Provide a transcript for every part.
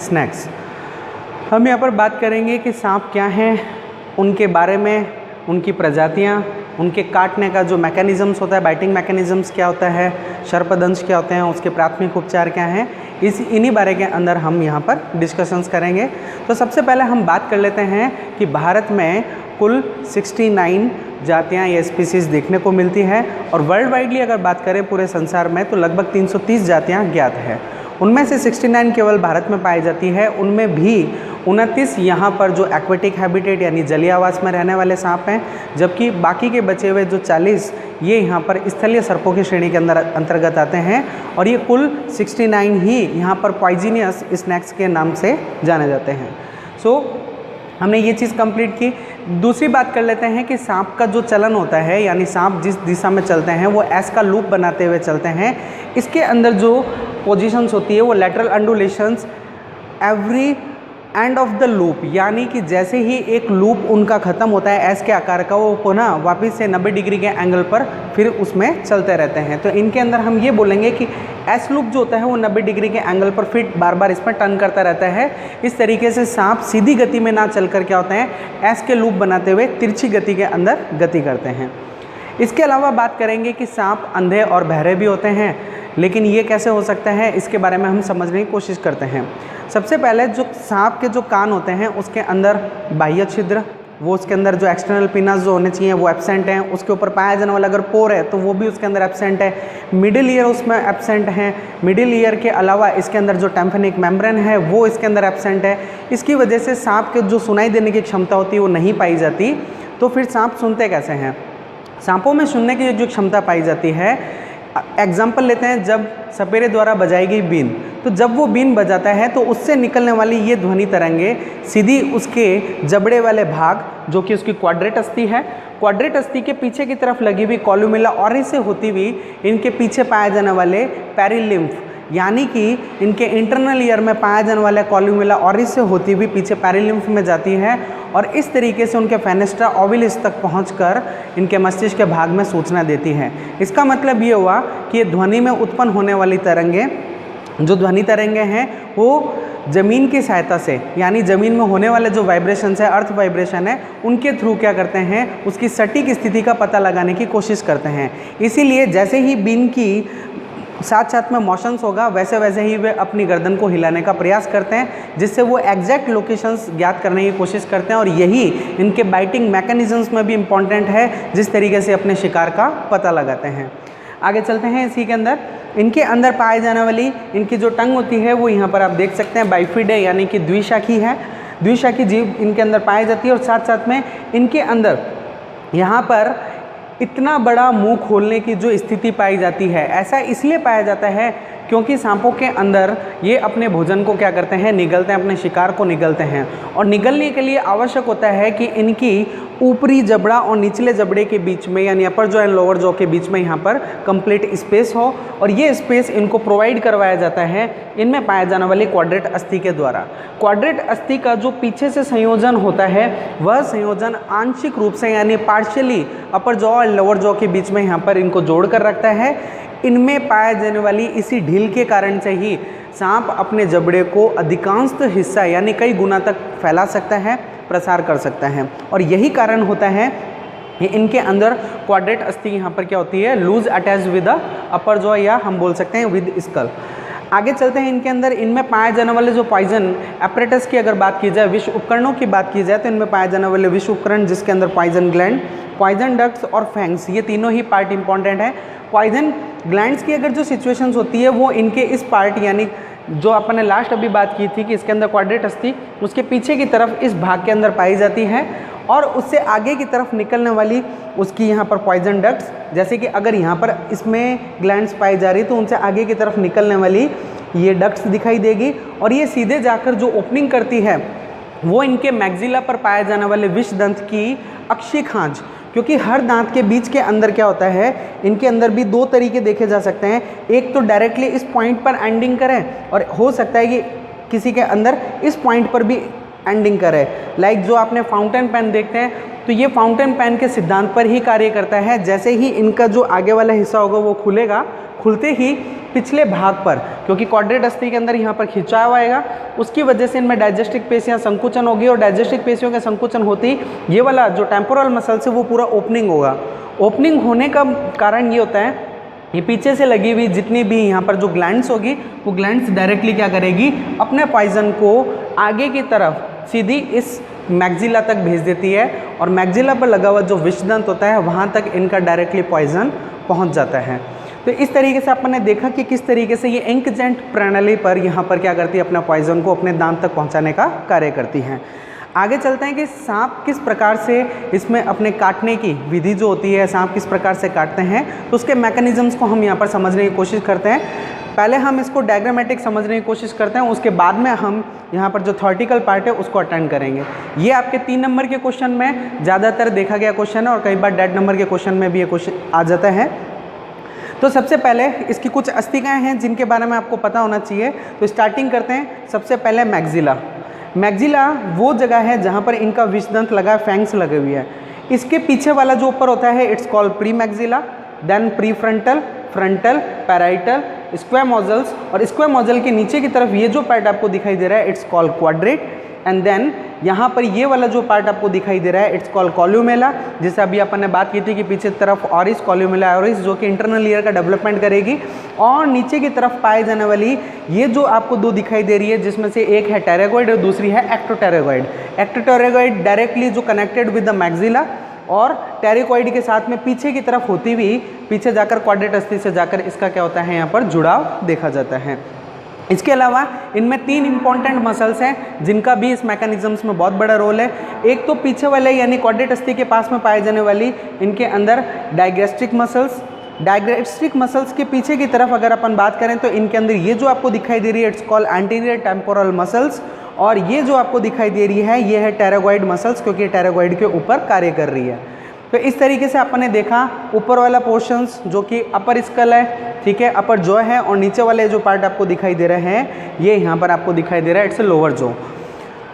Snacks. हम यहाँ पर बात करेंगे कि सांप क्या हैं, उनके बारे में, उनकी प्रजातियाँ, उनके काटने का जो मैकेनिज़म्स होता है, बाइटिंग मैकेनिज़म्स क्या होता है, सर्पदंश क्या होते हैं, उसके प्राथमिक उपचार क्या हैं, इन्हीं बारे के अंदर हम यहाँ पर डिस्कशंस करेंगे। तो सबसे पहले हम बात कर लेते हैं कि भारत में कुल 69 जातियाँ या स्पीसीज़ देखने को मिलती है और वर्ल्ड वाइडली अगर बात करें पूरे संसार में तो लगभग 330 जातियाँ ज्ञात है। उनमें से 69 केवल भारत में पाई जाती है, उनमें भी 29 यहाँ पर जो एक्वेटिक हैबिटेट यानी जलीय आवास में रहने वाले सांप हैं, जबकि बाकी के बचे हुए जो 40 ये यहाँ पर स्थलीय सर्पों की श्रेणी के अंदर अंतर्गत आते हैं और ये कुल 69 ही यहाँ पर पॉइजनियस स्नैक्स के नाम से जाने जाते हैं। हमने ये चीज़ कंप्लीट की। दूसरी बात कर लेते हैं कि सांप का जो चलन होता है, यानी सांप जिस दिशा में चलते हैं वो एस का लूप बनाते हुए चलते हैं। इसके अंदर जो पोजीशंस होती है वो lateral undulations every end of the loop, यानी कि जैसे ही एक लूप उनका ख़त्म होता है एस के आकार का, वो पुनः वापस से 90 डिग्री के एंगल पर फिर उसमें चलते रहते हैं। तो इनके अंदर हम ये बोलेंगे कि एस लूप जो होता है वो 90 डिग्री के एंगल पर फिर बार बार इसमें टर्न करता रहता है। इस तरीके से सांप सीधी गति में ना चलकर क्या होते हैं, एस के लूप बनाते हुए तिरछी गति के अंदर गति करते हैं। इसके अलावा बात करेंगे कि सांप अंधे और बहरे भी होते हैं, लेकिन ये कैसे हो सकता है इसके बारे में हम समझने की कोशिश करते हैं। सबसे पहले जो सांप के जो कान होते हैं उसके अंदर बाह्य छिद्र, वो उसके अंदर जो एक्सटर्नल पिनास जो होने चाहिए वो एब्सेंट हैं। उसके ऊपर पाया जाने वाला अगर पोर है तो वो भी उसके अंदर एब्सेंट है। मिडिल ईयर उसमें एब्सेंट है। मिडिल ईयर के अलावा इसके अंदर जो टेम्फेनिक मेम्ब्रेन है वो इसके अंदर एब्सेंट है। इसकी वजह से सांप के जो सुनाई देने की क्षमता होती है वो नहीं पाई जाती। तो फिर सांप सुनते कैसे हैं? सांपों में सुनने की जो क्षमता पाई जाती है, एग्जाम्पल लेते हैं, जब सपेरे द्वारा बजाई गई बीन, तो जब वो बीन बजाता है तो उससे निकलने वाली ये ध्वनि तरंगे सीधी उसके जबड़े वाले भाग जो कि उसकी क्वाड्रेट अस्थि है, क्वाड्रेट अस्थि के पीछे की तरफ लगी हुई कॉल्यूमेला ऑरिस से होती हुई इनके पीछे पाए जाने वाले पेरिलिम्फ, यानी कि इनके इंटरनल ईयर में पाया जाने वाला कॉल्यूमेला ऑरिस से होती हुई पीछे पेरिलिम्फ में जाती है और इस तरीके से उनके फेनेस्ट्रा ओविलिस तक पहुंचकर इनके मस्तिष्क के भाग में सूचना देती है। इसका मतलब ये हुआ कि ये ध्वनि में उत्पन्न होने वाली तरंगे, जो ध्वनि तरंगे हैं वो ज़मीन की सहायता से, यानी ज़मीन में होने वाले जो वाइब्रेशंस है, अर्थ वाइब्रेशन है, उनके थ्रू क्या करते हैं, उसकी सटीक स्थिति का पता लगाने की कोशिश करते हैं। इसीलिए जैसे ही बीन की साथ साथ में मोशंस होगा वैसे वैसे ही वे अपनी गर्दन को हिलाने का प्रयास करते हैं, जिससे वो एग्जैक्ट लोकेशंस ज्ञात करने की कोशिश करते हैं और यही इनके बाइटिंग मैकेनिज़म्स में भी इम्पॉर्टेंट है, जिस तरीके से अपने शिकार का पता लगाते हैं। आगे चलते हैं। इसी के अंदर इनके अंदर पाए जाने वाली इनकी जो टंग होती है वो यहाँ पर आप देख सकते हैं बाइफिड है, यानी कि द्विशाखी है। द्विशाखी जीव इनके अंदर पाई जाती है और साथ साथ में इनके अंदर यहाँ पर इतना बड़ा मुंह खोलने की जो स्थिति पाई जाती है, ऐसा इसलिए पाया जाता है क्योंकि सांपों के अंदर ये अपने भोजन को क्या करते हैं, निगलते हैं, अपने शिकार को निगलते हैं और निगलने के लिए आवश्यक होता है कि इनकी ऊपरी जबड़ा और निचले जबड़े के बीच में, यानी अपर जॉ एंड लोअर जॉ के बीच में यहाँ पर कंप्लीट स्पेस हो और ये स्पेस इनको प्रोवाइड करवाया जाता है इनमें पाए जाने वाली क्वाड्रेट अस्थि के द्वारा। क्वाड्रेट अस्थि का जो पीछे से संयोजन होता है वह संयोजन आंशिक रूप से, यानी पार्शियली अपर जॉ और लोअर जॉ के बीच में यहाँ पर इनको जोड़ कर रखता है। इनमें पाए जाने वाली इसी ढील के कारण से ही सांप अपने जबड़े को अधिकांश हिस्सा, यानी कई गुना तक फैला सकता है, प्रसार कर सकता है और यही कारण होता है इनके अंदर क्वाड्रेट अस्थि यहाँ पर क्या होती है, loose attach with upper jaw, या हम बोल सकते हैं विद स्कल। आगे चलते हैं। इनके अंदर इनमें पाए जाने वाले जो पॉइजन एपरेटस की अगर बात की जाए, विष उपकरणों की बात की जाए, तो इनमें पाए जाने वाले विष उपकरण जिसके अंदर पॉइजन ग्लैंड, पॉइजन डक्ट्स और फैंग्स, ये तीनों ही पार्ट इंपॉर्टेंट है। पॉइजन ग्लैंड्स की अगर जो सिचुएशंस होती है वो इनके इस पार्ट, यानी जो अपन ने लास्ट अभी बात की थी कि इसके अंदर क्वाड्रेट अस्थि, उसके पीछे की तरफ इस भाग के अंदर पाई जाती है और उससे आगे की तरफ निकलने वाली उसकी यहाँ पर पॉइजन डक्ट्स, जैसे कि अगर यहाँ पर इसमें ग्लैंड्स पाई जा रही तो उनसे आगे की तरफ निकलने वाली ये डक्ट्स दिखाई देगी और ये सीधे जाकर जो ओपनिंग करती है वो इनके मैग्जिला पर पाए जाने वाले विष दंत की अक्षीय खांज, क्योंकि हर दांत के बीच के अंदर क्या होता है, इनके अंदर भी दो तरीके देखे जा सकते हैं। एक तो डायरेक्टली इस पॉइंट पर एंडिंग करें और हो सकता है कि किसी के अंदर इस पॉइंट पर भी एंडिंग करे। लाइक जो आपने फाउंटेन पेन देखते हैं तो ये फाउंटेन पेन के सिद्धांत पर ही कार्य करता है। जैसे ही इनका जो आगे वाला हिस्सा होगा वो खुलेगा खुलते ही पिछले भाग पर, क्योंकि क्वाड्रेट अस्थि के अंदर यहाँ पर खिंचाव आएगा, उसकी वजह से इनमें डाइजेस्टिक पेशियाँ संकुचन होगी और डाइजेस्टिक पेशियों के संकुचन होती ही ये वाला जो टेम्पोरल मसल्स है वो पूरा ओपनिंग होगा। ओपनिंग होने का कारण ये होता है, ये पीछे से लगी हुई जितनी भी यहाँ पर जो ग्लैंड्स होगी वो ग्लैंड्स डायरेक्टली क्या करेगी, अपने पॉइजन को आगे की तरफ सीधी इस मैग्जिला तक भेज देती है और मैग्जिला पर लगा हुआ जो विषदंत होता है वहाँ तक इनका डायरेक्टली पॉइजन पहुँच जाता है। तो इस तरीके से अपन ने देखा कि किस तरीके से ये इंकजेंट प्रणाली पर यहाँ पर क्या करती है, अपना पॉइजन को अपने दांत तक पहुँचाने का कार्य करती हैं। आगे चलते हैं कि सांप किस प्रकार से इसमें अपने काटने की विधि जो होती है, सांप किस प्रकार से काटते हैं, तो उसके मैकेनिज्म्स को हम यहाँ पर समझने की कोशिश करते हैं। पहले हम इसको डायग्रामेटिक समझने की कोशिश करते हैं, उसके बाद में हम यहाँ पर जो थ्योरेटिकल पार्ट है उसको अटेंड करेंगे। ये आपके 3 नंबर के क्वेश्चन में ज़्यादातर देखा गया क्वेश्चन है और कई बार डेढ़ नंबर के क्वेश्चन में भी ये क्वेश्चन आ जाता है। तो सबसे पहले इसकी कुछ अस्थिकाएँ हैं जिनके बारे में आपको पता होना चाहिए। तो स्टार्टिंग करते हैं, सबसे पहले मैग्जिला। मैग्जिला वो जगह है जहाँ पर इनका विषदंत लगा है, फैंग्स लगे हुए हैं। इसके पीछे वाला जो ऊपर होता है it's called premaxilla, then prefrontal, frontal, parietal, squamosals, और स्क्वैमोजल के नीचे की तरफ ये जो पार्ट आपको दिखाई दे रहा है it's called quadrate, and then यहाँ पर ये वाला जो पार्ट आपको दिखाई दे रहा है इट्स कॉल्ड कॉल्यूमेला, जिसे अभी अपन ने बात की थी कि पीछे तरफ ऑरिस, कॉल्यूमेला ऑरिस, जो कि इंटरनल ईयर का डेवलपमेंट करेगी। और नीचे की तरफ पाए जाने वाली ये जो आपको 2 दिखाई दे रही है, जिसमें से एक है टेरेगोइड और दूसरी है एक्टोटेरेगोइड। एक्टोटेरेगोइड डायरेक्टली जो कनेक्टेड विद द मैग्जिला और टेरिकॉइड के साथ में पीछे की तरफ होती हुई पीछे जाकर क्वाड्रेट अस्थि से जाकर इसका क्या होता है, यहाँ पर जुड़ाव देखा जाता है। इसके अलावा इनमें 3 इंपॉर्टेंट मसल्स हैं जिनका भी इस मैकेनिज्म्स में बहुत बड़ा रोल है। एक तो पीछे वाले यानी क्वाड्रेट अस्थि के पास में पाए जाने वाली इनके अंदर डाइगैस्ट्रिक मसल्स। डाइगैस्ट्रिक मसल्स के पीछे की तरफ अगर अपन बात करें तो इनके अंदर ये जो आपको दिखाई दे रही है it's called anterior temporal muscles, और ये जो आपको दिखाई दे रही है ये है टेरागोइड मसल्स, क्योंकि ये टेरागोइड के ऊपर कार्य कर रही है। तो इस तरीके से अपन ने देखा ऊपर वाला पोर्शंस जो कि अपर स्कल है, ठीक है, अपर जॉ है, और नीचे वाले जो पार्ट आपको दिखाई दे रहे हैं ये यहाँ पर आपको दिखाई दे रहा है इट्स लोअर जॉ।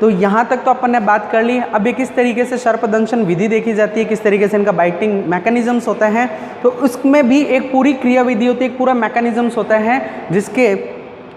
तो यहाँ तक तो अपन ने बात कर ली। अब ये किस तरीके से सर्पदंशन विधि देखी जाती है, किस तरीके से इनका बाइटिंग मैकेनिज्म्स होता है, तो उसमें भी एक पूरी क्रिया विधि होती है, एक पूरा मैकेनिज्म्स होता है जिसके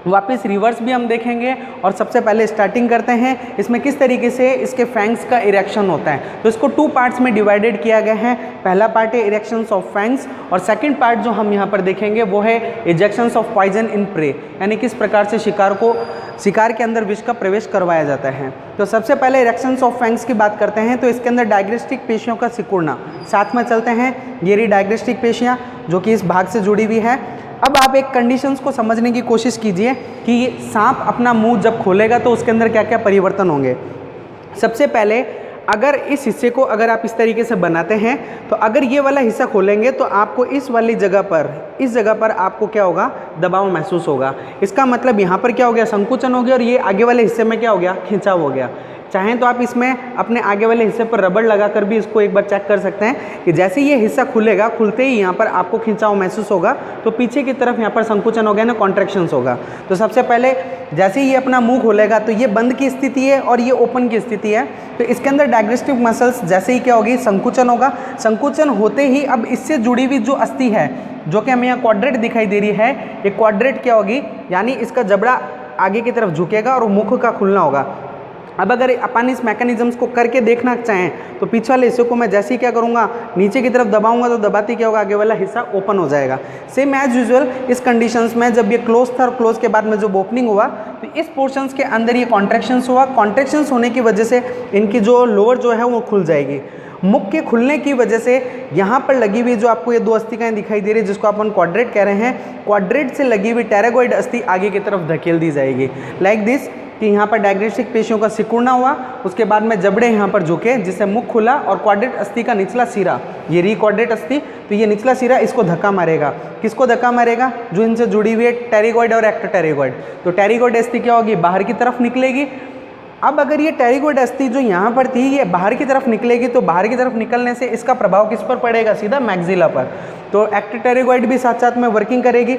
वापस रिवर्स भी हम देखेंगे। और सबसे पहले स्टार्टिंग करते हैं इसमें किस तरीके से इसके फैंग्स का इरेक्शन होता है। तो इसको 2 पार्ट्स में डिवाइडेड किया गया है। पहला पार्ट है इरेक्शंस ऑफ फैंग्स, और सेकंड पार्ट जो हम यहाँ पर देखेंगे वो है ejections of poison in prey, यानी किस प्रकार से शिकार के अंदर विष का प्रवेश करवाया जाता है। तो सबसे पहले इरेक्शंस ऑफ फैंग्स की बात करते हैं। तो इसके अंदर डाइग्रेस्टिक पेशियों का सिकुड़ना, साथ में चलते हैं ये रही डाइग्रेस्टिक पेशियाँ जो कि इस भाग से जुड़ी हुई है। अब आप एक कंडीशंस को समझने की कोशिश कीजिए कि ये सांप अपना मुंह जब खोलेगा तो उसके अंदर क्या क्या परिवर्तन होंगे। सबसे पहले अगर इस हिस्से को अगर आप इस तरीके से बनाते हैं तो अगर ये वाला हिस्सा खोलेंगे तो आपको इस वाली जगह पर आपको क्या होगा, दबाव महसूस होगा। इसका मतलब यहाँ पर क्या हो गया, संकुचन हो गया, और ये आगे वाले हिस्से में क्या हो गया, खिंचाव हो गया। चाहें तो आप इसमें अपने आगे वाले हिस्से पर रबड़ लगाकर भी इसको एक बार चेक कर सकते हैं कि जैसे ये हिस्सा खुलेगा, खुलते ही यहाँ पर आपको खिंचाव महसूस होगा, तो पीछे की तरफ यहाँ पर संकुचन हो गया ना, कॉन्ट्रैक्शंस होगा। तो सबसे पहले जैसे ही ये अपना मुंह खोलेगा तो ये बंद की स्थिति है और ये ओपन की स्थिति है। तो इसके अंदर डाइग्रेस्टिव मसल्स जैसे ही क्या होगी, संकुचन होगा। संकुचन होते ही अब इससे जुड़ी हुई जो अस्थि है जो कि हमें यहाँ क्वाड्रेट दिखाई दे रही है, ये क्वाड्रेट क्या होगी, यानी इसका जबड़ा आगे की तरफ झुकेगा और मुख का खुलना होगा। अब अगर अपन इस मैकेनिज्म्स को करके देखना चाहें तो पीछे वाले हिस्से को मैं जैसे ही क्या करूँगा, नीचे की तरफ दबाऊंगा तो दबाते क्या होगा, आगे वाला हिस्सा ओपन हो जाएगा। सेम एज यूजुअल इस कंडीशंस में जब ये क्लोज था और क्लोज के बाद में जब ओपनिंग हुआ तो इस पोर्शंस के अंदर ये कॉन्ट्रैक्शंस हुआ। कॉन्ट्रैक्शंस होने की वजह से इनकी जो लोअर जो है वो खुल जाएगी। मुख के खुलने की वजह से यहाँ पर लगी हुई जो आपको ये 2 अस्थिकाएँ दिखाई दे रही है जिसको अपन क्वाड्रेट कह रहे हैं, क्वाड्रेट से लगी हुई टेरागोइड अस्थि आगे की तरफ धकेल दी जाएगी लाइक दिस, कि यहाँ पर डाइग्रेस्टिक पेशियों का सिकुड़ना हुआ, उसके बाद में जबड़े यहाँ पर झुके जिससे मुख खुला, और क्वाड्रेट अस्थि का निचला सिरा, ये री क्वाड्रेट अस्थि, तो ये निचला सिरा इसको धक्का मारेगा। किसको धक्का मारेगा, जो इनसे जुड़ी हुई है टेरिगोइड और एक्टोटेरिगोइड। तो टेरिगोइड अस्थि क्या होगी, बाहर की तरफ निकलेगी। अब अगर ये टेरिगोइड अस्थि जो यहाँ पर थी ये बाहर की तरफ निकलेगी तो बाहर की तरफ निकलने से इसका प्रभाव किस पर पड़ेगा, सीधा मैग्जिला पर। तो एक्टोटेरिगोइड भी साथ साथ में वर्किंग करेगी।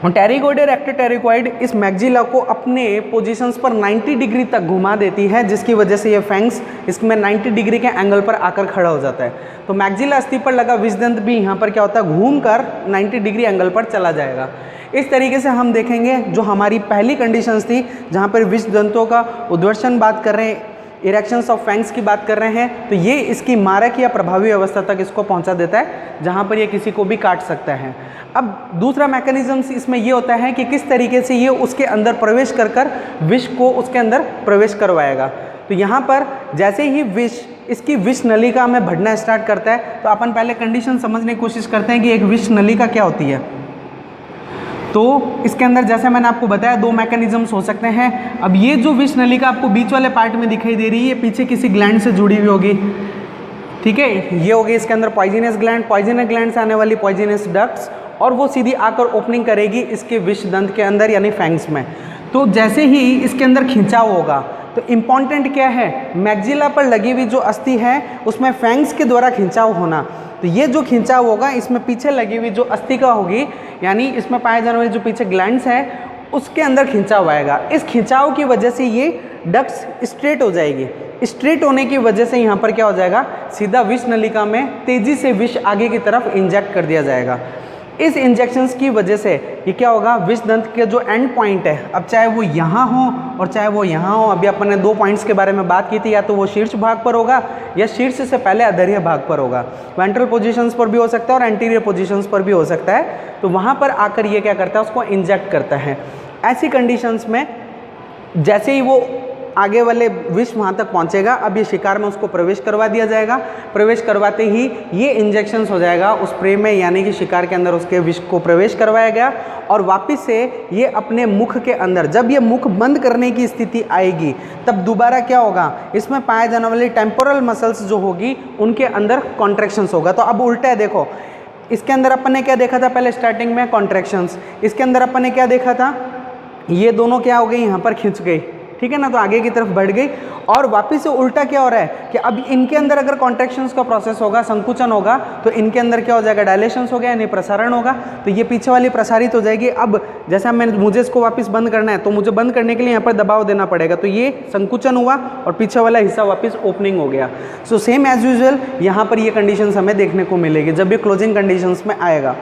टेरिगोइड और एक्टोटेरिगोइड इस मैक्सिला को अपने पोजीशंस पर 90 डिग्री तक घुमा देती है, जिसकी वजह से ये फैंग्स इसमें 90 डिग्री के एंगल पर आकर खड़ा हो जाता है। तो मैक्सिला अस्थि पर लगा विषदंत भी यहाँ पर क्या होता है, घूमकर 90 डिग्री एंगल पर चला जाएगा। इस तरीके से हम देखेंगे जो हमारी पहली कंडीशंस थी, जहाँ पर विषदंतों का उद्वर्षण बात कर रहे हैं, इरेक्शंस ऑफ फैंग्स की बात कर रहे हैं, तो ये इसकी मारक या प्रभावी अवस्था तक इसको पहुंचा देता है, जहां पर ये किसी को भी काट सकता है। अब दूसरा मैकेनिज्म इसमें ये होता है कि किस तरीके से ये उसके अंदर प्रवेश कर विष को उसके अंदर प्रवेश करवाएगा। तो यहाँ पर जैसे ही विष इसकी विष नलिका में बढ़ना स्टार्ट करता है, तो अपन पहले कंडीशन समझने की कोशिश करते हैं कि एक विष नलिका क्या होती है। तो इसके अंदर जैसे मैंने आपको बताया 2 मैकेनिज्म्स हो सकते हैं। अब ये जो विष नलिका आपको बीच वाले पार्ट में दिखाई दे रही है, ये पीछे किसी ग्लैंड से जुड़ी हुई होगी, ठीक है। ये होगी इसके अंदर पॉइजनस ग्लैंड से आने वाली पॉइजनस डक्ट्स, और वो सीधी आकर ओपनिंग करेगी इसके विष दंत के अंदर यानी फैंग्स में। तो जैसे ही इसके अंदर खिंचाव होगा, तो इम्पॉर्टेंट क्या है, मैक्सिला पर लगी हुई जो अस्थि है उसमें फैंग्स के द्वारा खिंचाव होना। तो ये जो खिंचाव होगा इसमें पीछे लगी हुई जो अस्थिका होगी, यानी इसमें पाए जाने वाले जो पीछे ग्लैंड्स हैं उसके अंदर खिंचाव आएगा। इस खिंचाव की वजह से ये डक्ट्स स्ट्रेट हो जाएगी। स्ट्रेट होने की वजह से यहाँ पर क्या हो जाएगा, सीधा विष नलिका में तेजी से विष आगे की तरफ इंजेक्ट कर दिया जाएगा। इस इंजेक्शंस की वजह से ये क्या होगा, विष दंत के जो एंड पॉइंट है, अब चाहे वो यहाँ हो और चाहे वो यहाँ हो, अभी अपन ने 2 पॉइंट्स के बारे में बात की थी, या तो वो शीर्ष भाग पर होगा या शीर्ष से पहले अधरीय भाग पर होगा। वेंट्रल पोजीशंस पर भी हो सकता है और एंटीरियर पोजीशंस पर भी हो सकता है। तो वहाँ पर आकर ये क्या करता है, उसको इंजेक्ट करता है। ऐसी कंडीशंस में जैसे ही वो आगे वाले विष वहाँ तक पहुँचेगा, अब ये शिकार में उसको प्रवेश करवा दिया जाएगा। प्रवेश करवाते ही ये इंजेक्शंस हो जाएगा उस प्रे में, यानी कि शिकार के अंदर उसके विष को प्रवेश करवाया गया, और वापस से ये अपने मुख के अंदर, जब ये मुख बंद करने की स्थिति आएगी, तब दोबारा क्या होगा, इसमें पाए जाने वाली टेम्पोरल मसल्स जो होगी उनके अंदर कॉन्ट्रैक्शंस होगा। तो अब उल्टा है, देखो इसके अंदर अपन ने क्या देखा था पहले स्टार्टिंग में, कॉन्ट्रैक्शंस। इसके अंदर अपन ने क्या देखा था, ये दोनों क्या हो गई, यहाँ पर खिंच गई, ठीक है ना, तो आगे की तरफ बढ़ गई। और वापस से उल्टा क्या हो रहा है कि अब इनके अंदर अगर कॉन्ट्रैक्शंस का प्रोसेस होगा, संकुचन होगा, तो इनके अंदर क्या हो जाएगा, डायलेशंस हो गया, यानी प्रसारण होगा। तो ये पीछे वाली प्रसारित हो जाएगी। अब जैसा मुझे इसको वापस बंद करना है, तो मुझे बंद करने के लिए यहाँ पर दबाव देना पड़ेगा, तो ये संकुचन हुआ और पीछे वाला हिस्सा वापस ओपनिंग हो गया। सो सेम एज यूजुअल यहाँ पर ये कंडीशंस हमें देखने को मिलेगी जब ये क्लोजिंग कंडीशंस में आएगा।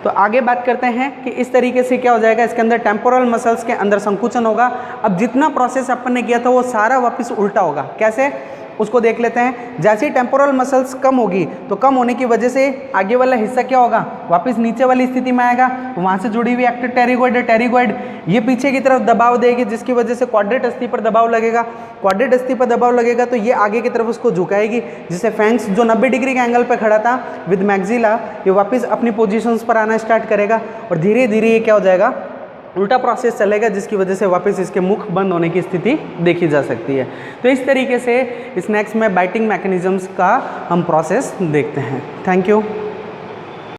तो आगे बात करते हैं कि इस तरीके से क्या हो जाएगा, इसके अंदर टेम्पोरल मसल्स के अंदर संकुचन होगा। अब जितना प्रोसेस अपन ने किया था वो सारा वापस उल्टा होगा। कैसे, उसको देख लेते हैं। जैसे ही टेम्पोरल मसल्स कम होगी, तो कम होने की वजह से आगे वाला हिस्सा क्या होगा, वापस नीचे वाली स्थिति में आएगा। वहाँ से जुड़ी हुई टेरिगोइड ये पीछे की तरफ दबाव देगी, जिसकी वजह से क्वाड्रेट अस्थि पर दबाव लगेगा। क्वाड्रेट अस्थि पर दबाव लगेगा तो ये आगे की तरफ उसको झुकाएगी, जिससे फैंग्स जो 90 डिग्री के एंगल पर खड़ा था विद मैक्सिला, ये वापस अपनी पोजिशंस पर आना स्टार्ट करेगा और धीरे धीरे ये क्या हो जाएगा, उल्टा प्रोसेस चलेगा, जिसकी वजह से वापस इसके मुख बंद होने की स्थिति देखी जा सकती है। तो इस तरीके से स्नैक्स में बाइटिंग मैकेनिज्म्स का हम प्रोसेस देखते हैं। Thank you.